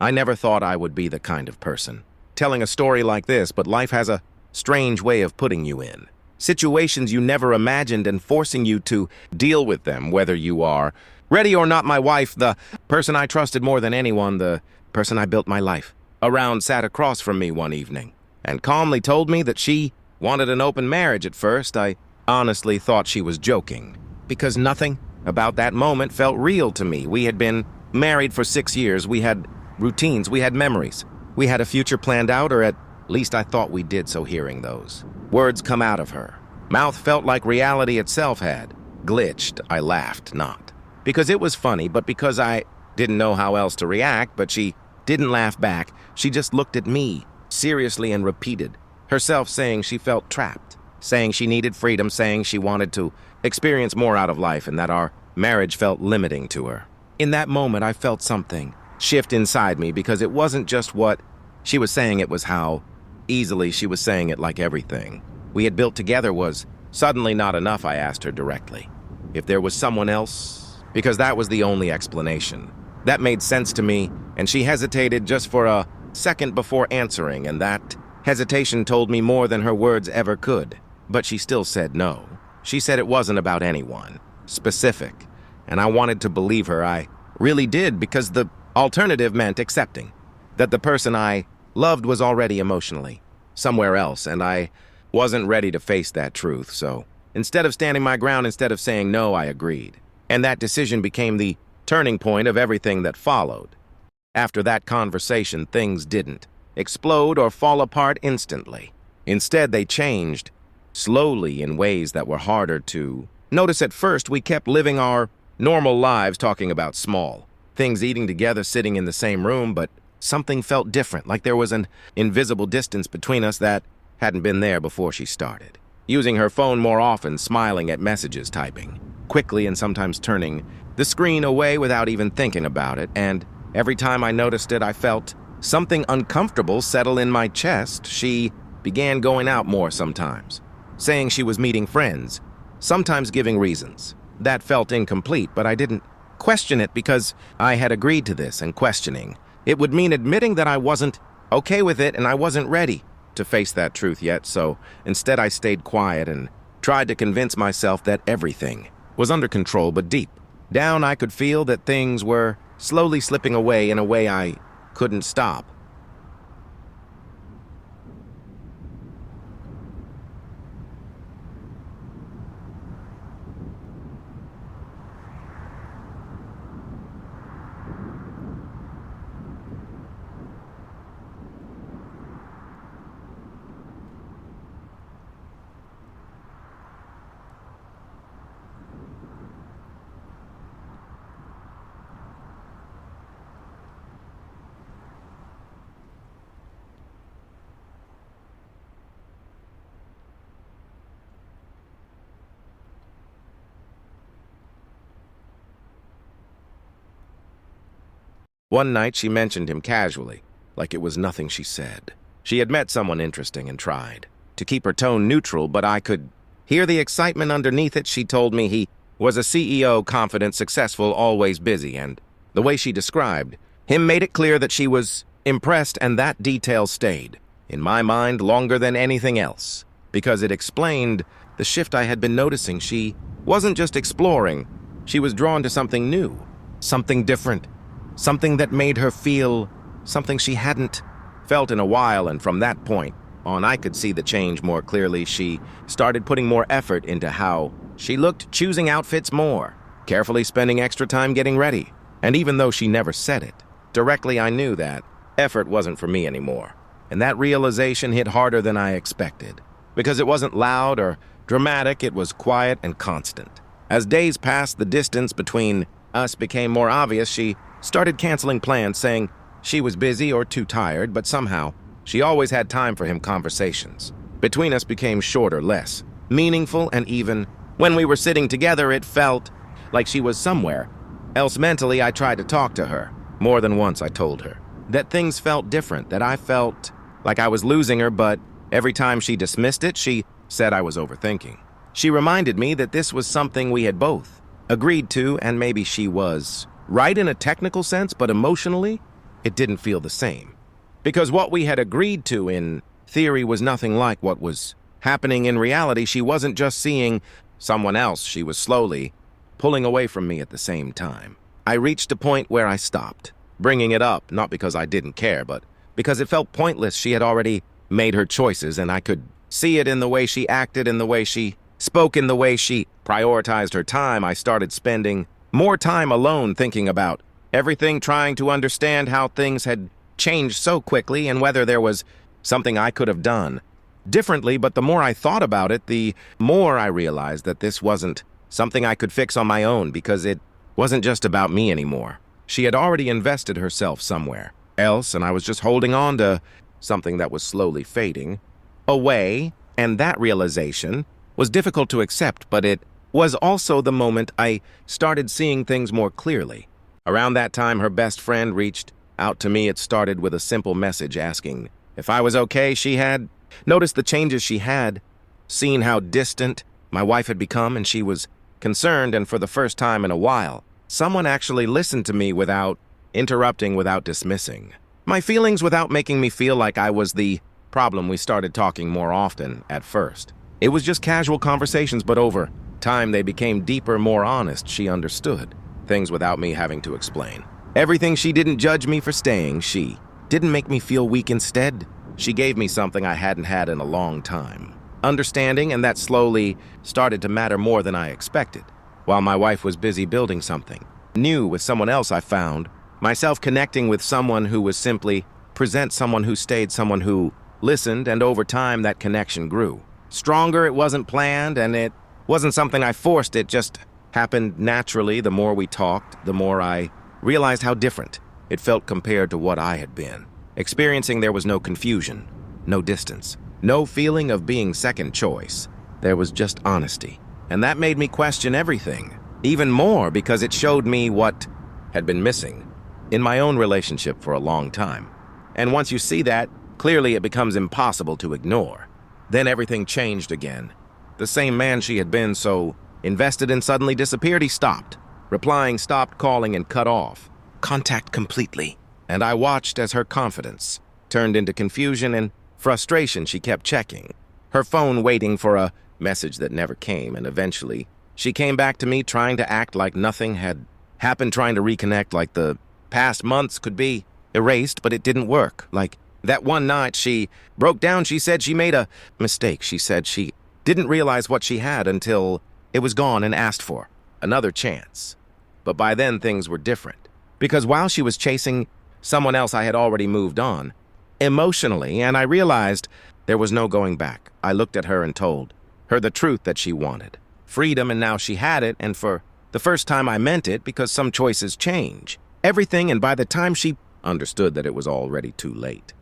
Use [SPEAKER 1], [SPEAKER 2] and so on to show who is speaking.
[SPEAKER 1] I never thought I would be the kind of person telling a story like this, but life has a strange way of putting you in situations you never imagined and forcing you to deal with them, whether you are ready or not. My wife, the person I trusted more than anyone, the person I built my life around, sat across from me one evening and calmly told me that she wanted an open marriage. At first, I honestly thought she was joking, because nothing about that moment felt real to me. We had been married for 6 years. We had routines. We had memories. We had a future planned out, or at least I thought we did. So hearing those words come out of her mouth felt like reality itself had glitched. I laughed, not because it was funny, but because I didn't know how else to react. But she didn't laugh back. She just looked at me seriously and repeated herself, saying she felt trapped, saying she needed freedom, saying she wanted to experience more out of life, and that our marriage felt limiting to her. In that moment, I felt something shift inside me, because it wasn't just what she was saying, it was how easily she was saying it. Like everything we had built together was suddenly not enough. I asked her directly if there was someone else, because that was the only explanation that made sense to me, and she hesitated just for a second before answering, and that hesitation told me more than her words ever could. But she still said no. She said it wasn't about anyone specific, and I wanted to believe her. I really did, because the alternative meant accepting that the person I loved was already emotionally somewhere else, and I wasn't ready to face that truth. So instead of standing my ground, instead of saying no, I agreed. And that decision became the turning point of everything that followed. After that conversation, things didn't explode or fall apart instantly. Instead, they changed slowly in ways that were harder to notice at first. We kept living our normal lives, talking about small things, eating together, sitting in the same room, but something felt different, like there was an invisible distance between us that hadn't been there before she started using her phone more often, smiling at messages, typing quickly, and sometimes turning the screen away without even thinking about it. And every time I noticed it, I felt something uncomfortable settle in my chest. She began going out more sometimes, saying she was meeting friends, sometimes giving reasons that felt incomplete, but I didn't question it because I had agreed to this, and questioning it would mean admitting that I wasn't okay with it, and I wasn't ready to face that truth yet. So instead, I stayed quiet and tried to convince myself that everything was under control. But deep down, I could feel that things were slowly slipping away in a way I couldn't stop. One night, she mentioned him casually, like it was nothing she said. She had met someone interesting and tried to keep her tone neutral, but I could hear the excitement underneath it. She told me he was a CEO, confident, successful, always busy, and the way she described him made it clear that she was impressed, and that detail stayed in my mind longer than anything else, because it explained the shift I had been noticing. She wasn't just exploring, she was drawn to something new, something different, something that made her feel something she hadn't felt in a while. And from that point on, I could see the change more clearly. She started putting more effort into how she looked, choosing outfits more carefully, spending extra time getting ready. And even though she never said it directly, I knew that effort wasn't for me anymore. And that realization hit harder than I expected, because it wasn't loud or dramatic, it was quiet and constant. As days passed, the distance between us became more obvious. She started canceling plans, saying she was busy or too tired, but somehow she always had time for him. Conversations between us became shorter, less meaningful, and even when we were sitting together, it felt like she was somewhere else mentally. I tried to talk to her more than once. I told her that things felt different, that I felt like I was losing her, but every time she dismissed it, she said I was overthinking. She reminded me that this was something we had both agreed to, and maybe she was right in a technical sense, but emotionally, it didn't feel the same. Because what we had agreed to in theory was nothing like what was happening in reality. She wasn't just seeing someone else, she was slowly pulling away from me at the same time. I reached a point where I stopped, bringing it up, not because I didn't care, but because it felt pointless. She had already made her choices, and I could see it in the way she acted, in the way she spoke, in the way she prioritized her time. I started spending more time alone thinking about everything, trying to understand how things had changed so quickly and whether there was something I could have done differently. But the more I thought about it, the more I realized that this wasn't something I could fix on my own, because it wasn't just about me anymore. She had already invested herself somewhere else, and I was just holding on to something that was slowly fading away, and that realization was difficult to accept, but it was also the moment I started seeing things more clearly. Around that time, her best friend reached out to me. It started with a simple message asking if I was okay. She had noticed the changes she had, seen how distant my wife had become, and she was concerned, and for the first time in a while, someone actually listened to me without interrupting, without dismissing my feelings, without making me feel like I was the problem. We started talking more often at first. It was just casual conversations, but over time they became deeper, more honest. She understood things without me having to explain everything. She didn't judge me for staying. She didn't make me feel weak. Instead, she gave me something I hadn't had in a long time: understanding, and that slowly started to matter more than I expected. While my wife was busy building something new with someone else, I found myself connecting with someone who was simply present, someone who stayed, someone who listened, and over time that connection grew stronger. It wasn't planned, and it wasn't something I forced. It just happened naturally. The more we talked, the more I realized how different it felt compared to what I had been experiencing. There was no confusion, no distance, no feeling of being second choice. There was just honesty, and that made me question everything even more, because it showed me what had been missing in my own relationship for a long time. And once you see that clearly, it becomes impossible to ignore. Then everything changed again. The same man she had been so invested in suddenly disappeared. He stopped replying, stopped calling, and cut off contact completely. And I watched as her confidence turned into confusion and frustration. She kept checking her phone, waiting for a message that never came, and eventually she came back to me, trying to act like nothing had happened, trying to reconnect like the past months could be erased. But it didn't work. Like that one night, she broke down. She said she made a mistake. She said she didn't realize what she had until it was gone, and asked for another chance. But by then, things were different, because while she was chasing someone else, I had already moved on emotionally, and I realized there was no going back. I looked at her and told her the truth that she wanted freedom, and now she had it, and for the first time I meant it, because some choices change everything. And by the time she understood that, it was already too late.